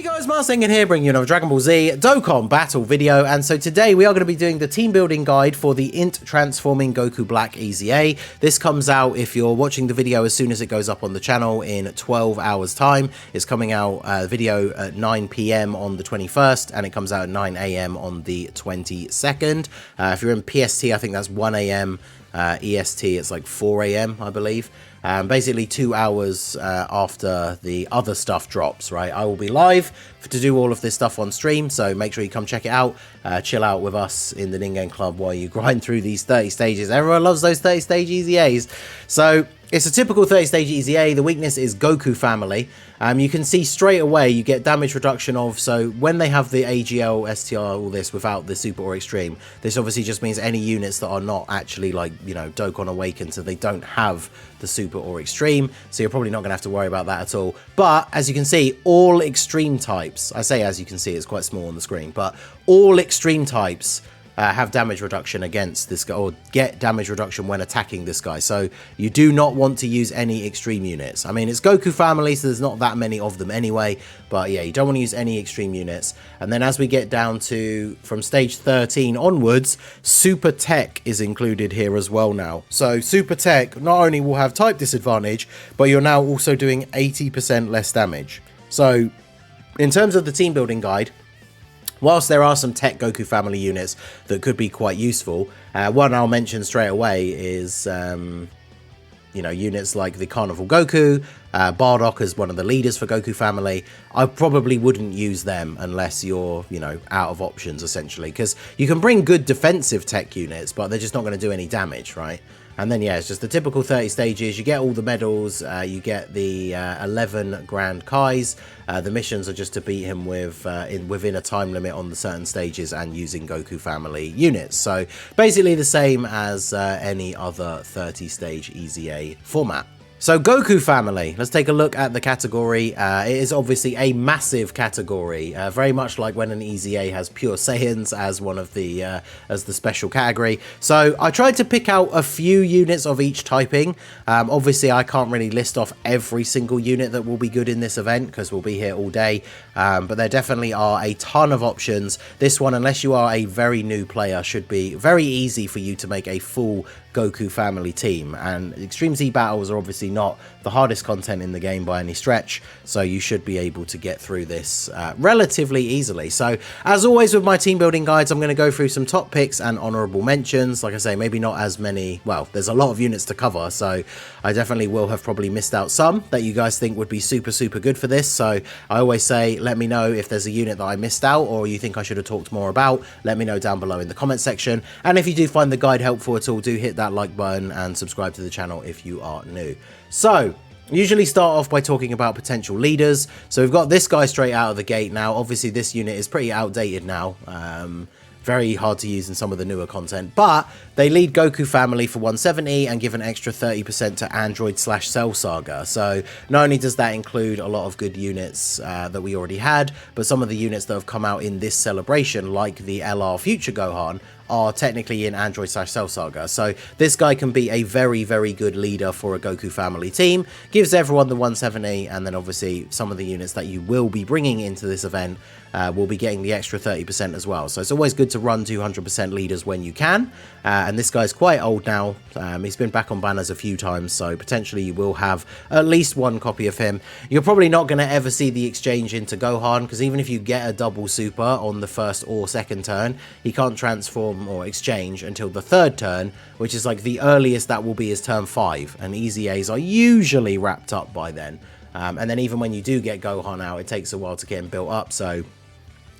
Guys, Marsengan here, bringing you another Dragon Ball Z Dokkan battle video, and so today we are going to be doing the team building guide for the INT Transforming Goku Black EZA. This comes out, if you're watching the video as soon as it goes up on the channel, in 12 hours time. It's coming out video at 9 PM on the 21st, and it comes out at 9 AM on the 22nd. If you're in PST, I think that's 1 AM. EST, it's like 4 AM, I believe. Basically 2 hours after the other stuff drops, right? I will be live to do all of this stuff on stream, so make sure you come check it out. Chill out with us in the Ningen Club while you grind through these 30 stages. Everyone loves those 30 stage EZAs. So it's a typical 30 stage EZA. The weakness is Goku family. You can see straight away you get damage reduction of, so when they have the AGL, STR, all this without the Super or Extreme, this obviously just means any units that are not actually, like, you know, Dokkan Awakened, so they don't have the Super or Extreme, so you're probably not going to have to worry about that at all. But as you can see, all Extreme types, I say as you can see, it's quite small on the screen, but all Extreme types have damage reduction against this guy, or get damage reduction when attacking this guy. So you do not want to use any extreme units. I mean, it's Goku family, so there's not that many of them anyway, but yeah, you don't want to use any extreme units. And then as we get down to, from stage 13 onwards, Super Tech is included here as well now. So Super Tech not only will have type disadvantage, but you're now also doing 80% less damage. So in terms of the team building guide, whilst there are some Tech Goku family units that could be quite useful, one I'll mention straight away is, you know, units like the Carnival Goku, Bardock as one of the leaders for Goku family. I probably wouldn't use them unless you're, you know, out of options, essentially, because you can bring good defensive Tech units, but they're just not going to do any damage, right? And then, yeah, it's just the typical 30 stages. You get all the medals, you get the 11 Grand Kais. The missions are just to beat him with within a time limit on the certain stages and using Goku family units. So basically the same as any other 30 stage EZA format. So Goku family, let's take a look at the category. It is obviously a massive category, very much like when an EZA has Pure Saiyans as one of the as the special category. So I tried to pick out a few units of each typing. Obviously I can't really list off every single unit that will be good in this event because we'll be here all day, but there definitely are a ton of options. This one, unless you are a very new player, should be very easy for you to make a full Goku family team, and Extreme Z battles are obviously not the hardest content in the game by any stretch, so you should be able to get through this relatively easily. So as always with my team building guides, I'm going to go through some top picks and honorable mentions. Like I say, maybe not as many, well, there's a lot of units to cover, so I definitely will have probably missed out some that you guys think would be super good for this. So I always say, let me know if there's a unit that I missed out or you think I should have talked more about. Let me know down below in the comment section, and if you do find the guide helpful at all, do hit that like button and subscribe to the channel if you are new. So usually start off by talking about potential leaders. So we've got this guy straight out of the gate now. Obviously this unit is pretty outdated now, very hard to use in some of the newer content, but they lead Goku family for 170 and give an extra 30% to Android/Cell Saga. So not only does that include a lot of good units that we already had, but some of the units that have come out in this celebration, like the LR Future Gohan, are technically in Android/Cell Saga. So this guy can be a very good leader for a Goku family team, gives everyone the 170, and then obviously some of the units that you will be bringing into this event will be getting the extra 30% as well. So it's always good to run 200% leaders when you can, and this guy's quite old now. He's been back on banners a few times, so potentially you will have at least one copy of him. You're probably not going to ever see the exchange into Gohan, because even if you get a double super on the first or second turn, he can't transform or exchange until the third turn, which is like the earliest that will be is turn 5, and EZAs are usually wrapped up by then. And then even when you do get Gohan out, it takes a while to get him built up, so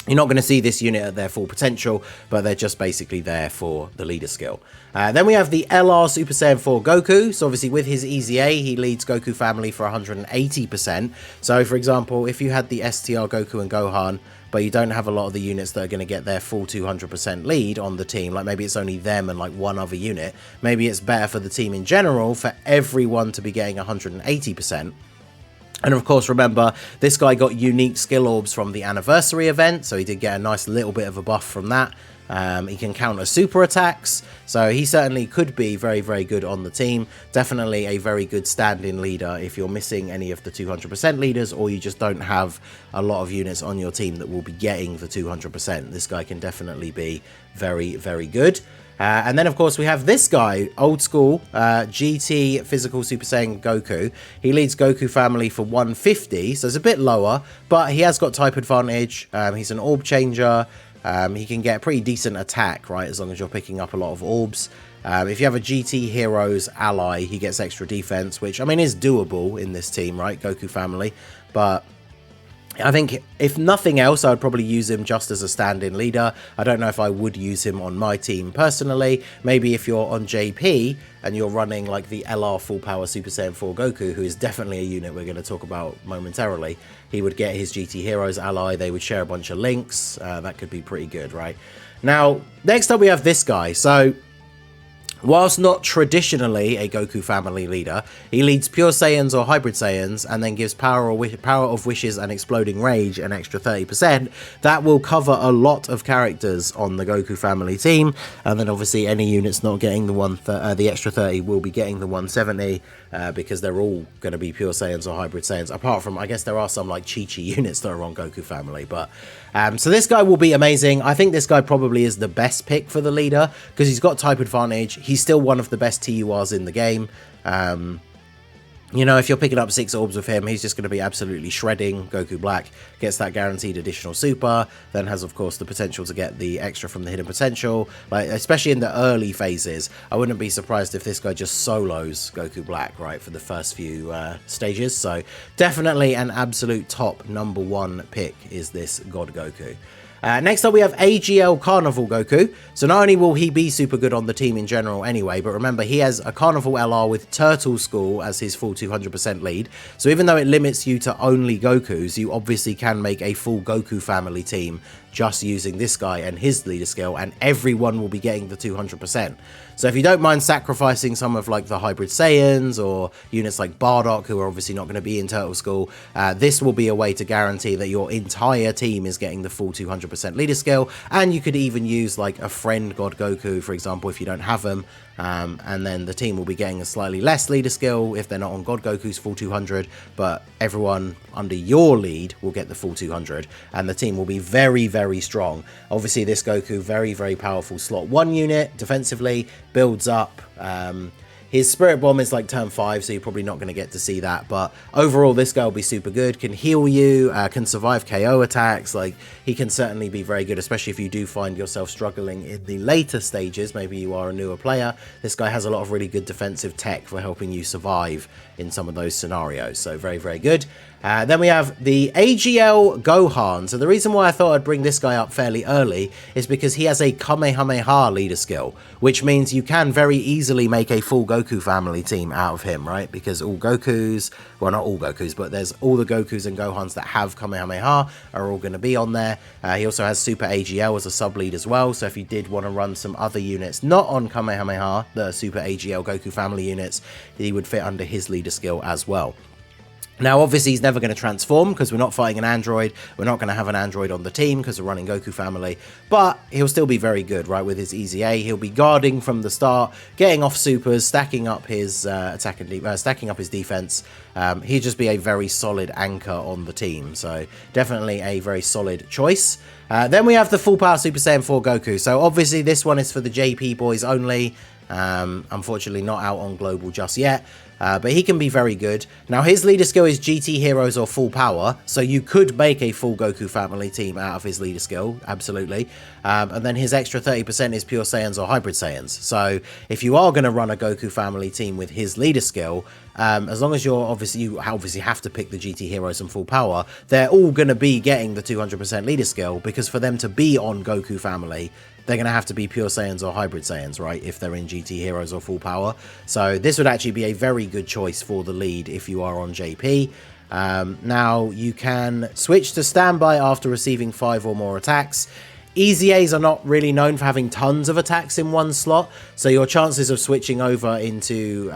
you're not going to see this unit at their full potential, but they're just basically there for the leader skill. Then we have the LR Super Saiyan 4 Goku. So obviously with his EZA, he leads Goku family for 180%. So for example, if you had the STR Goku and Gohan, but you don't have a lot of the units that are going to get their full 200% lead on the team, like maybe it's only them and like one other unit, maybe it's better for the team in general for everyone to be getting 180%. And of course, remember, this guy got unique skill orbs from the anniversary event, so he did get a nice little bit of a buff from that. He can counter super attacks, so he certainly could be very, very good on the team. Definitely a very good stand-in leader if you're missing any of the 200% leaders, or you just don't have a lot of units on your team that will be getting the 200%. This guy can definitely be very, very good. And then, of course, we have this guy, old school, GT Physical Super Saiyan Goku. He leads Goku family for 150, so it's a bit lower, but he has got type advantage. He's an orb changer. He can get a pretty decent attack, right, as long as you're picking up a lot of orbs. If you have a GT Heroes ally, he gets extra defense, which, I mean, is doable in this team, right, Goku family. But I think, if nothing else, I would probably use him just as a stand-in leader. I don't know if I would use him on my team personally. Maybe if you're on JP and you're running like the LR Full Power Super Saiyan 4 Goku, who is definitely a unit we're going to talk about momentarily, he would get his GT Heroes ally. They would share a bunch of links. That could be pretty good, right? Now, next up we have this guy. So, whilst not traditionally a Goku family leader, he leads Pure Saiyans or Hybrid Saiyans and then gives Power of Wishes and Exploding Rage an extra 30%. That will cover a lot of characters on the Goku family team, and then obviously any units not getting the extra 30 will be getting the 170 because they're all going to be Pure Saiyans or Hybrid Saiyans, apart from, I guess there are some like Chi-Chi units that are on Goku family, but so this guy will be amazing. I think this guy probably is the best pick for the leader because he's got type advantage. He's still one of the best TURs in the game. You know, if you're picking up 6 orbs with him, he's just going to be absolutely shredding Goku Black. Gets that guaranteed additional super, then has, of course, the potential to get the extra from the hidden potential. Like, especially in the early phases, I wouldn't be surprised if this guy just solos Goku Black, right, for the first few stages. So, definitely an absolute top #1 pick is this God Goku. Next up, we have AGL Carnival Goku. So not only will he be super good on the team in general anyway, but remember, he has a Carnival LR with Turtle School as his full 200% lead. So even though it limits you to only Gokus, you obviously can make a full Goku family team just using this guy and his leader skill, and everyone will be getting the 200%. So if you don't mind sacrificing some of like the Hybrid Saiyans or units like Bardock, who are obviously not going to be in Turtle School, this will be a way to guarantee that your entire team is getting the full 200% leader skill. And you could even use like a friend God Goku, for example, if you don't have them. And then the team will be getting a slightly less leader skill if they're not on God Goku's full 200, but everyone under your lead will get the full 200, and the team will be very, very strong. Obviously, this Goku, very, very powerful slot 1 unit, defensively, builds up. His Spirit Bomb is like turn 5, so you're probably not going to get to see that. But overall, this guy will be super good. Can heal you, can survive KO attacks. Like, he can certainly be very good, especially if you do find yourself struggling in the later stages. Maybe you are a newer player. This guy has a lot of really good defensive tech for helping you survive in some of those scenarios. So very, very good. Then we have the AGL Gohan. So the reason why I thought I'd bring this guy up fairly early is because he has a Kamehameha leader skill, which means you can very easily make a full Goku family team out of him, right? Because all Gokus, well, not all Gokus, but there's all the Gokus and Gohans that have Kamehameha are all going to be on there. He also has Super AGL as a sub-lead as well, so if you did want to run some other units not on Kamehameha, the Super AGL Goku family units, he would fit under his leader skill as well. Now, obviously, he's never going to transform because we're not fighting an android. We're not going to have an android on the team because we're running Goku family. But he'll still be very good, right, with his EZA. He'll be guarding from the start, getting off supers, stacking up his attack and stacking up his defense. He'd just be a very solid anchor on the team. So definitely a very solid choice. Then we have the Full Power Super Saiyan 4 Goku. So obviously, this one is for the JP boys only. Unfortunately, not out on global just yet. But he can be very good. Now, his leader skill is GT Heroes or Full Power, so you could make a full Goku family team out of his leader skill, absolutely. And then his extra 30% is Pure Saiyans or Hybrid Saiyans. So if you are going to run a Goku family team with his leader skill, as long as you obviously have to pick the GT Heroes and Full Power, they're all going to be getting the 200% leader skill, because for them to be on Goku family, they're going to have to be Pure Saiyans or Hybrid Saiyans, right, if they're in GT Heroes or Full Power. So this would actually be a very good choice for the lead if you are on JP. Now, you can switch to standby after receiving 5 or more attacks. EZAs are not really known for having tons of attacks in one slot, so your chances of switching over into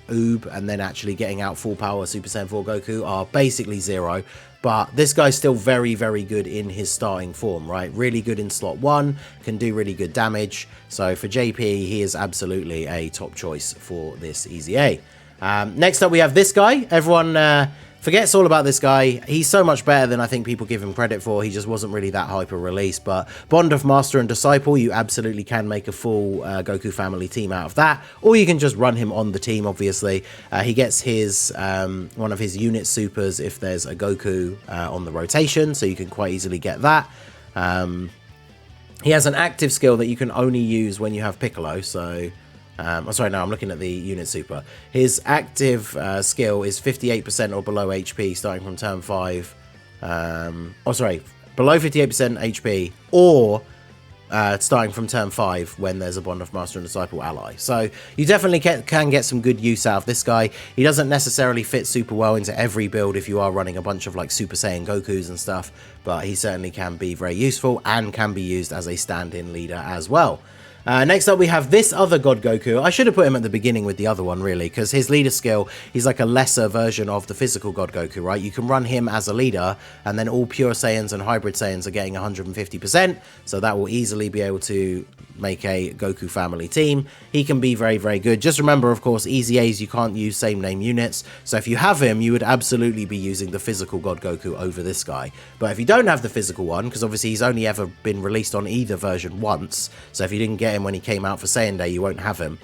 Oob and then actually getting out Full Power Super Saiyan 4 Goku are basically 0. But this guy's still very, very good in his starting form, right? Really good in slot 1, can do really good damage. So for JP, he is absolutely a top choice for this EZA. Next up, we have this guy. Everyone forgets all about this guy. He's so much better than I think people give him credit for. He just wasn't really that hyper released. But Bond of Master and Disciple, you absolutely can make a full Goku family team out of that. Or you can just run him on the team, obviously. He gets his one of his unit supers if there's a Goku on the rotation. So you can quite easily get that. He has an active skill that you can only use when you have Piccolo. So... oh, sorry, no, I'm looking at the unit super. His active skill is 58% or below HP starting from turn 5. Oh, sorry, below 58% HP or starting from turn 5 when there's a Bond of Master and Disciple ally. So you definitely can get some good use out of this guy. He doesn't necessarily fit super well into every build if you are running a bunch of like Super Saiyan Gokus and stuff, but he certainly can be very useful and can be used as a stand-in leader as well. Next up, we have this other God Goku. I should have put him at the beginning with the other one, really, because his leader skill, he's like a lesser version of the physical God Goku, right? You can run him as a leader, and then all Pure Saiyans and Hybrid Saiyans are getting 150%, so that will easily be able to make a Goku family team. He can be very, very good. Just remember, of course, EZAs, you can't use same name units, so if you have him, you would absolutely be using the physical God Goku over this guy. But if you don't have the physical one, because obviously he's only ever been released on either version once, so if you didn't get him when he came out for Saiyan Day, you won't have him.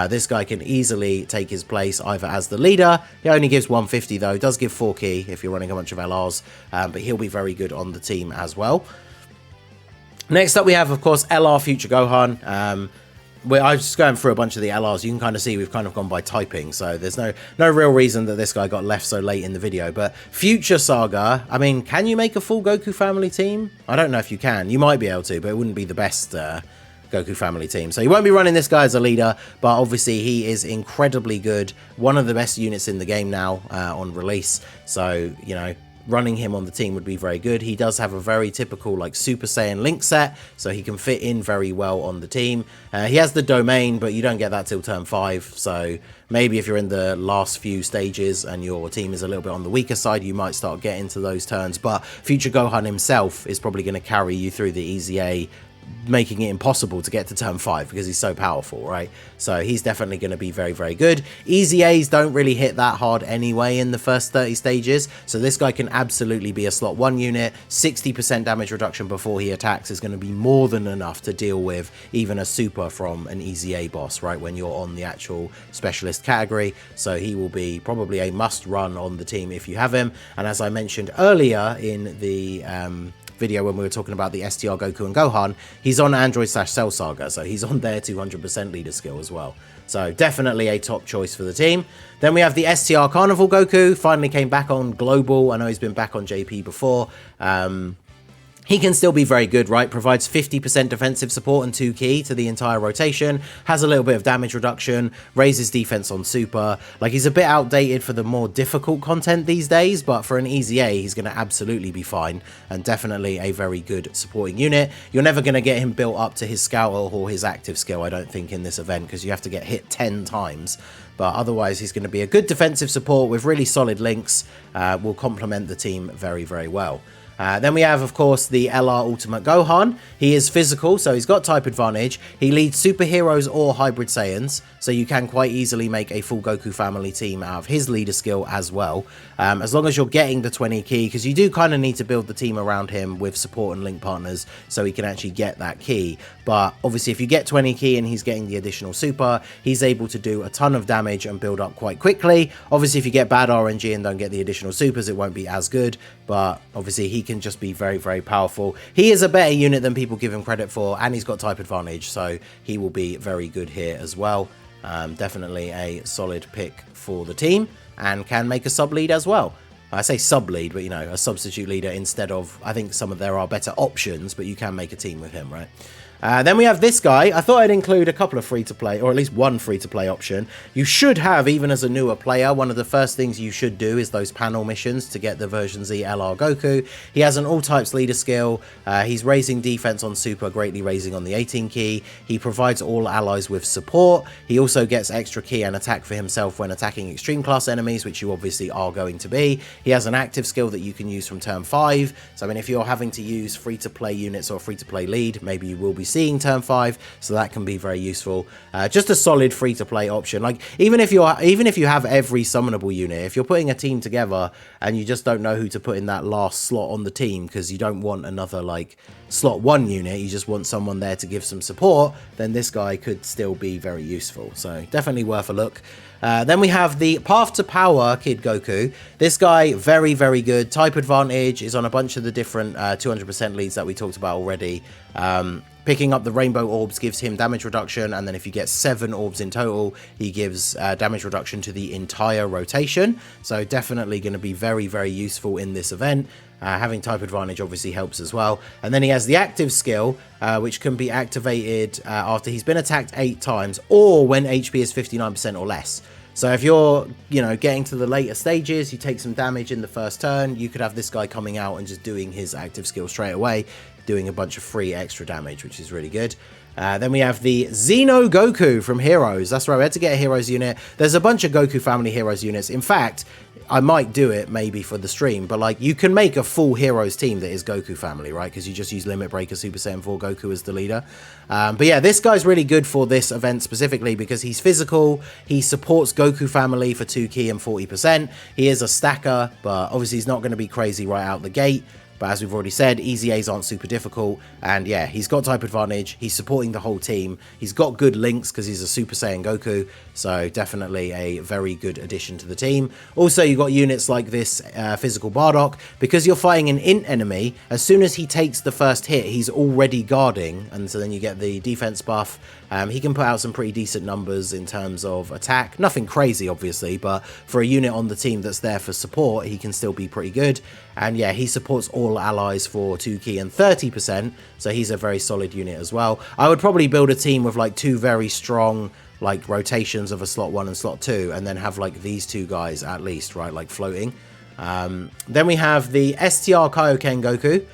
This guy can easily take his place either as the leader. He only gives 150 though, does give 4 key if you're running a bunch of LRs, but he'll be very good on the team as well. Next up we have, of course, LR Future Gohan. I'm just going through a bunch of the LRs. You can kind of see we've kind of gone by typing, so there's no real reason that this guy got left so late in the video. But Future Saga, I mean, can you make a full Goku family team? I don't know if you can. You might be able to, but it wouldn't be the best Goku family team. So you won't be running this guy as a leader, but obviously he is incredibly good. One of the best units in the game now on release. So, you know, running him on the team would be very good. He does have a very typical like Super Saiyan link set, so he can fit in very well on the team. He has the domain, but you don't get that till turn 5, so maybe if you're in the last few stages and your team is a little bit on the weaker side, you might start getting to those turns. But Future Gohan himself is probably going to carry you through the EZA, making it impossible to get to turn 5 because he's so powerful, right? So he's definitely going to be very, very good. EZAs don't really hit that hard anyway in the first 30 stages, so this guy can absolutely be a slot 1 unit. 60% damage reduction before he attacks is going to be more than enough to deal with even a super from an EZA boss, right, when you're on the actual specialist category. So he will be probably a must run on the team if you have him. And as I mentioned earlier in the video when we were talking about the Str Goku and Gohan, he's on Android/Cell Saga, so he's on their 200% leader skill as well. So definitely a top choice for the team. Then we have the STR Carnival Goku, finally came back on Global. I know he's been back on JP before. He can still be very good, right? Provides 50% defensive support and 2 key to the entire rotation. Has a little bit of damage reduction. Raises defense on super. Like, he's a bit outdated for the more difficult content these days, but for an EZA, he's going to absolutely be fine. And definitely a very good supporting unit. You're never going to get him built up to his scout or his active skill, I don't think, in this event, because you have to get hit 10 times. But otherwise, he's going to be a good defensive support with really solid links. Will complement the team very, very well. Then we have, of course, the LR Ultimate Gohan. He is physical, so he's got type advantage. He leads superheroes or hybrid Saiyans, so you can quite easily make a full Goku family team out of his leader skill as well. As long as you're getting the 20 key, because you do kind of need to build the team around him with support and link partners so he can actually get that key. But obviously, if you get 20 key and he's getting the additional super, he's able to do a ton of damage and build up quite quickly. Obviously, if you get bad RNG and don't get the additional supers, it won't be as good, but obviously he can just be very, very powerful. He is a better unit than people give him credit for, and he's got type advantage, so he will be very good here as well. Definitely a solid pick for the team, and can make a sub lead as well. I say sub lead, but you know, a substitute leader instead of, I think there are better options, but you can make a team with him, right? Then we have this guy. I thought I'd include a couple of free-to-play, or at least one free-to-play option. You should have, even as a newer player, one of the first things you should do is those panel missions to get the version Z LR Goku. He has an all-types leader skill. He's raising defense on Super, greatly raising on the 18 key. He provides all allies with support. He also gets extra key and attack for himself when attacking extreme class enemies, which you obviously are going to be. He has an active skill that you can use from turn 5. So, I mean, if you're having to use free-to-play units or free-to-play lead, maybe you will be seeing turn 5, so that can be very useful. Just a solid free-to-play option. Like, even if you have every summonable unit, if you're putting a team together and you just don't know who to put in that last slot on the team because you don't want another like slot 1 unit, you just want someone there to give some support, then this guy could still be very useful. So definitely worth a look. Then we have the Path to Power Kid Goku. This guy, very, very good. Type advantage, is on a bunch of the different 200% leads that we talked about already. Picking up the rainbow orbs gives him damage reduction, and then if you get 7 orbs in total, he gives damage reduction to the entire rotation. So definitely going to be very, very useful in this event. Having type advantage obviously helps as well. And then he has the active skill, which can be activated after he's been attacked 8 times, or when HP is 59% or less. So if you're, getting to the later stages, you take some damage in the first turn, you could have this guy coming out and just doing his active skill straight away, doing a bunch of free extra damage, which is really good. Then we have the Xeno Goku from Heroes. That's right, we had to get a Heroes unit. There's a bunch of Goku family Heroes units. In fact, I might do it maybe for the stream, but like you can make a full Heroes team that is Goku family, right? Because you just use Limit Breaker Super Saiyan 4 Goku as the leader. But yeah, this guy's really good for this event specifically because he's physical. He supports Goku family for 2 key and 40%. He is a stacker, but obviously he's not going to be crazy right out the gate. But as we've already said, EZAs aren't super difficult. And yeah, he's got type advantage. He's supporting the whole team. He's got good links because he's a Super Saiyan Goku. So definitely a very good addition to the team. Also, you've got units like this physical Bardock. Because you're fighting an int enemy, as soon as he takes the first hit, he's already guarding. And so then you get the defense buff. He can put out some pretty decent numbers in terms of attack. Nothing crazy, obviously, but for a unit on the team that's there for support, he can still be pretty good. And yeah, he supports all allies for 2 key and 30%, so he's a very solid unit as well. I would probably build a team with like 2 very strong like rotations of a slot 1 and slot 2, and then have like these 2 guys at least, right, like floating. Then we have the STR Kaioken Goku.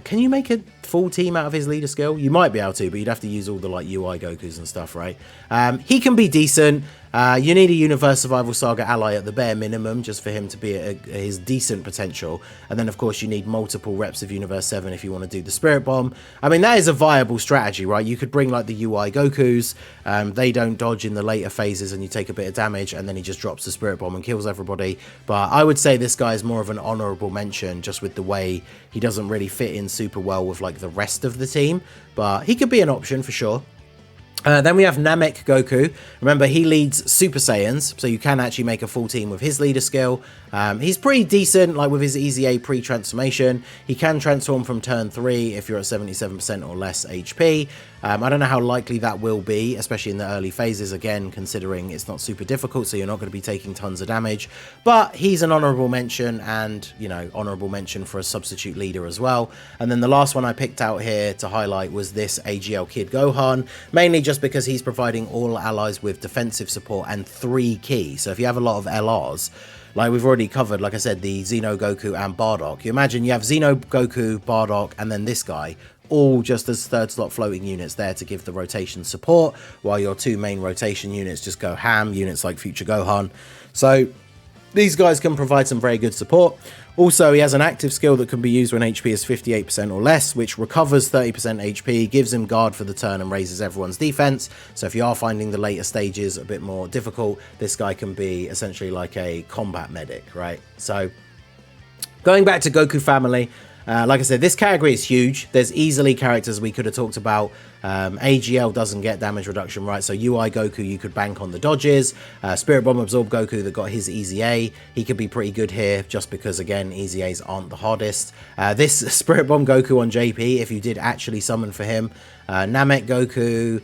Can you make a full team out of his leader skill? You might be able to, but you'd have to use all the like UI Gokus and stuff, right? He can be decent. You need a Universe Survival Saga ally at the bare minimum just for him to be at his decent potential. And then, of course, you need multiple reps of Universe 7 if you want to do the Spirit Bomb. I mean, that is a viable strategy, right? You could bring, like, the UI Gokus. They don't dodge in the later phases and you take a bit of damage, and then he just drops the Spirit Bomb and kills everybody. But I would say this guy is more of an honourable mention just with the way he doesn't really fit in super well with, like, the rest of the team. But he could be an option for sure. Then we have Namek Goku. Remember, he leads Super Saiyans, so you can actually make a full team with his leader skill. He's pretty decent, like with his EZA pre-transformation. He can transform from turn 3 if you're at 77% or less HP. I don't know how likely that will be, especially in the early phases, again, considering it's not super difficult, so you're not going to be taking tons of damage. But he's an honourable mention, and, honourable mention for a substitute leader as well. And then the last one I picked out here to highlight was this AGL Kid Gohan, mainly just because he's providing all allies with defensive support and 3 key. So if you have a lot of LRs, like we've already covered, like I said, the Xeno Goku and Bardock. You imagine you have Xeno Goku, Bardock, and then this guy, all just as 3rd slot floating units there to give the rotation support, while your 2 main rotation units just go ham, units like Future Gohan. So these guys can provide some very good support. Also, he has an active skill that can be used when HP is 58% or less, which recovers 30% HP, gives him guard for the turn, and raises everyone's defense. So if you are finding the later stages a bit more difficult, this guy can be essentially like a combat medic, right? So going back to Goku family, like I said, this category is huge. There's easily characters we could have talked about. AGL doesn't get damage reduction, right? So UI Goku, you could bank on the dodges. Spirit Bomb Absorb Goku that got his EZA, he could be pretty good here just because, again, EZAs aren't the hardest. This Spirit Bomb Goku on JP, if you did actually summon for him. Namek Goku,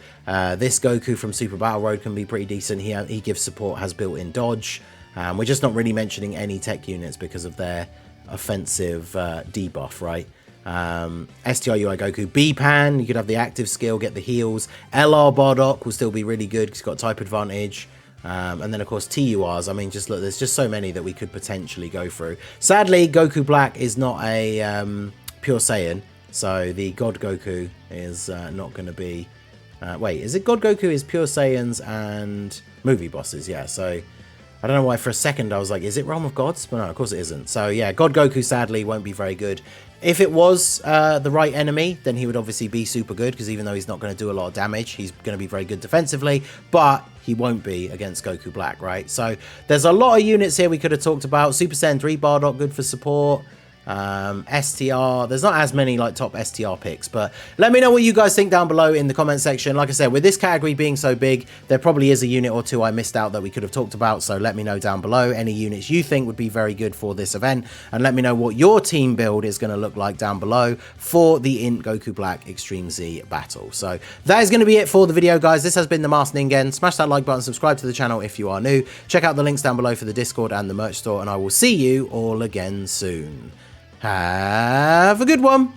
this Goku from Super Battle Road can be pretty decent. He gives support, has built-in dodge. We're just not really mentioning any tech units because of their offensive debuff, right? STR Goku B-Pan, you could have the active skill, get the heals. LR Bardock will still be really good because he's got type advantage. And then, of course, TURs. I mean, just look, there's just so many that we could potentially go through. Sadly, Goku Black is not a pure Saiyan, so the God Goku is not going to be... wait, is it God Goku is pure Saiyans and movie bosses? Yeah, so... I don't know why for a second I was like, is it Realm of Gods? But no, of course it isn't. So yeah, God Goku sadly won't be very good. If it was the right enemy, then he would obviously be super good, because even though he's not going to do a lot of damage, he's going to be very good defensively, but he won't be against Goku Black, right? So there's a lot of units here we could have talked about. Super Saiyan 3 Bardock, good for support. STR, there's not as many like top STR picks, but let me know what you guys think down below in the comment section. Like I said, with this category being so big, there probably is a unit or two I missed out that we could have talked about, so let me know down below any units you think would be very good for this event, and let me know what your team build is going to look like down below for the INT Goku Black Extreme Z battle. So that is going to be it for the video, guys. This has been the Master Ningen. Smash that like button, subscribe to the channel if you are new, check out the links down below for the Discord and the merch store, and I will see you all again soon. Have a good one.